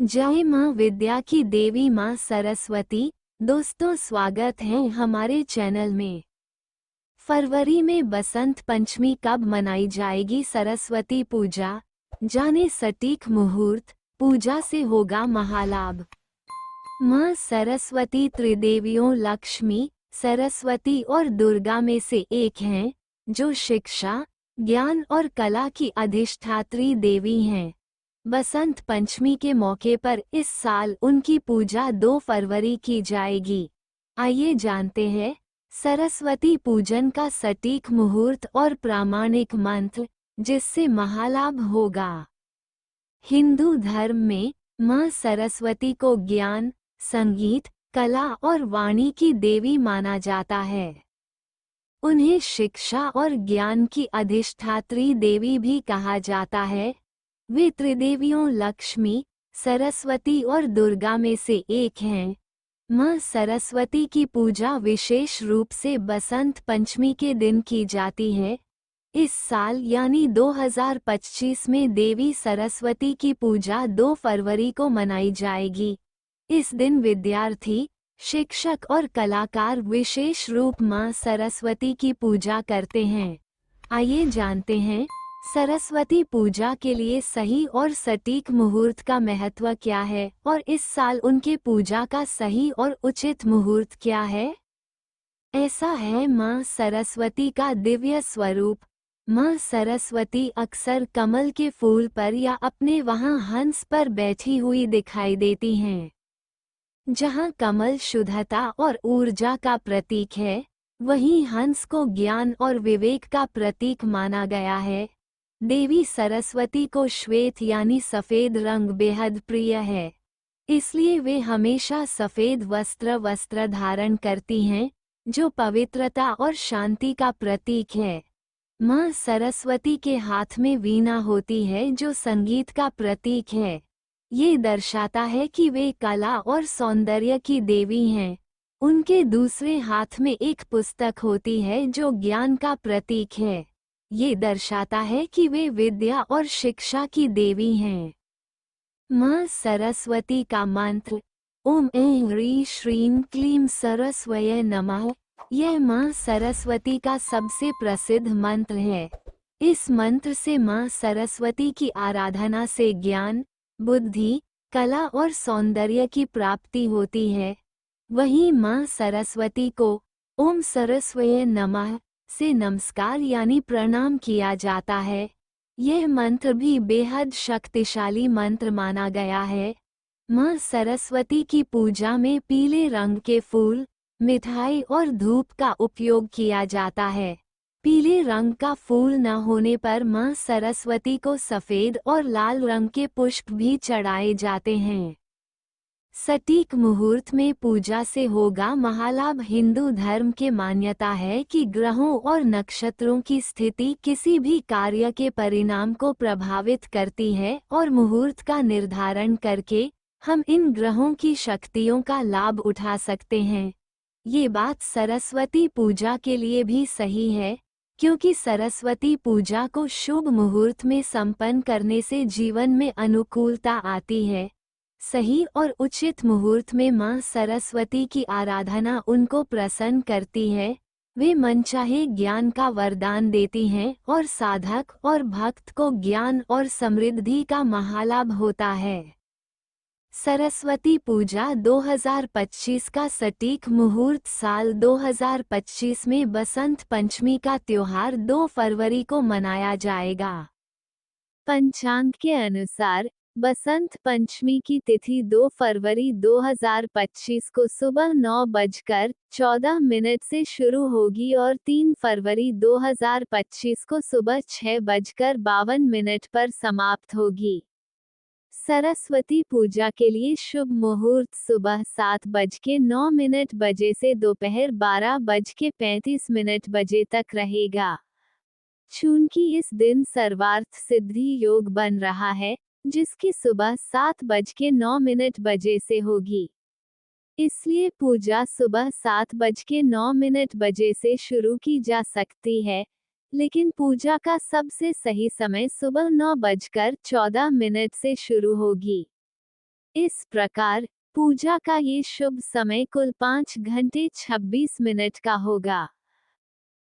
जय माँ विद्या की देवी माँ सरस्वती। दोस्तों, स्वागत है हमारे चैनल में। फरवरी में बसंत पंचमी कब मनाई जाएगी सरस्वती पूजा? जाने सटीक मुहूर्त, पूजा से होगा महालाभ। माँ सरस्वती त्रिदेवियों लक्ष्मी, सरस्वती और दुर्गा में से एक हैं, जो शिक्षा, ज्ञान और कला की अधिष्ठात्री देवी हैं। बसंत पंचमी के मौके पर इस साल उनकी पूजा 2 फरवरी की जाएगी। आइए जानते हैं सरस्वती पूजन का सटीक मुहूर्त और प्रामाणिक मंत्र, जिससे महालाभ होगा। हिंदू धर्म में माँ सरस्वती को ज्ञान, संगीत, कला और वाणी की देवी माना जाता है। उन्हें शिक्षा और ज्ञान की अधिष्ठात्री देवी भी कहा जाता है। वे त्रिदेवियों लक्ष्मी, सरस्वती और दुर्गा में से एक हैं। माँ सरस्वती की पूजा विशेष रूप से बसंत पंचमी के दिन की जाती है। इस साल यानी 2025 में देवी सरस्वती की पूजा 2 फरवरी को मनाई जाएगी। इस दिन विद्यार्थी, शिक्षक और कलाकार विशेष रूप माँ सरस्वती की पूजा करते हैं। आइए जानते हैं सरस्वती पूजा के लिए सही और सटीक मुहूर्त का महत्व क्या है और इस साल उनके पूजा का सही और उचित मुहूर्त क्या है। ऐसा है माँ सरस्वती का दिव्य स्वरूप। माँ सरस्वती अक्सर कमल के फूल पर या अपने वहाँ हंस पर बैठी हुई दिखाई देती हैं। जहाँ कमल शुद्धता और ऊर्जा का प्रतीक है, वहीं हंस को ज्ञान और विवेक का प्रतीक माना गया है। देवी सरस्वती को श्वेत यानी सफेद रंग बेहद प्रिय है, इसलिए वे हमेशा सफेद वस्त्र धारण करती हैं, जो पवित्रता और शांति का प्रतीक है। माँ सरस्वती के हाथ में वीणा होती है, जो संगीत का प्रतीक है। ये दर्शाता है कि वे कला और सौंदर्य की देवी हैं। उनके दूसरे हाथ में एक पुस्तक होती है, जो ज्ञान का प्रतीक है। ये दर्शाता है कि वे विद्या और शिक्षा की देवी हैं। माँ सरस्वती का मंत्र ओम ऐं ह्रीं श्रीं क्लीं सरस्वये नमः। यह माँ सरस्वती का सबसे प्रसिद्ध मंत्र है। इस मंत्र से माँ सरस्वती की आराधना से ज्ञान, बुद्धि, कला और सौंदर्य की प्राप्ति होती है। वहीं माँ सरस्वती को ओम सरस्वये नमः से नमस्कार यानी प्रणाम किया जाता है। यह मंत्र भी बेहद शक्तिशाली मंत्र माना गया है। माँ सरस्वती की पूजा में पीले रंग के फूल, मिठाई और धूप का उपयोग किया जाता है। पीले रंग का फूल न होने पर माँ सरस्वती को सफेद और लाल रंग के पुष्प भी चढ़ाए जाते हैं। सटीक मुहूर्त में पूजा से होगा महालाभ। हिंदू धर्म के मान्यता है कि ग्रहों और नक्षत्रों की स्थिति किसी भी कार्य के परिणाम को प्रभावित करती है और मुहूर्त का निर्धारण करके हम इन ग्रहों की शक्तियों का लाभ उठा सकते हैं। ये बात सरस्वती पूजा के लिए भी सही है, क्योंकि सरस्वती पूजा को शुभ मुहूर्त में संपन्न करने से जीवन में अनुकूलता आती है। सही और उचित मुहूर्त में माँ सरस्वती की आराधना उनको प्रसन्न करती है। वे मनचाहे ज्ञान का वरदान देती हैं और साधक और भक्त को ज्ञान और समृद्धि का महालाभ होता है। सरस्वती पूजा 2025 का सटीक मुहूर्त साल 2025 में बसंत पंचमी का त्योहार 2 फरवरी को मनाया जाएगा। पंचांग के अनुसार बसंत पंचमी की तिथि 2 फरवरी 2025 को सुबह 9:14 से शुरू होगी और 3 फरवरी 2025 को सुबह 6:52 पर समाप्त होगी। सरस्वती पूजा के लिए शुभ मुहूर्त सुबह 7:09 बजे से दोपहर 12:35 बजे तक रहेगा। चूंकि इस दिन सर्वार्थ सिद्धि योग बन रहा है, जिसकी सुबह 7:09 बजे से होगी, इसलिए पूजा सुबह 7:09 बजे से शुरू की जा सकती है, लेकिन पूजा का सबसे सही समय सुबह 9:14 से शुरू होगी। इस प्रकार पूजा का ये शुभ समय कुल 5 घंटे 26 मिनट का होगा।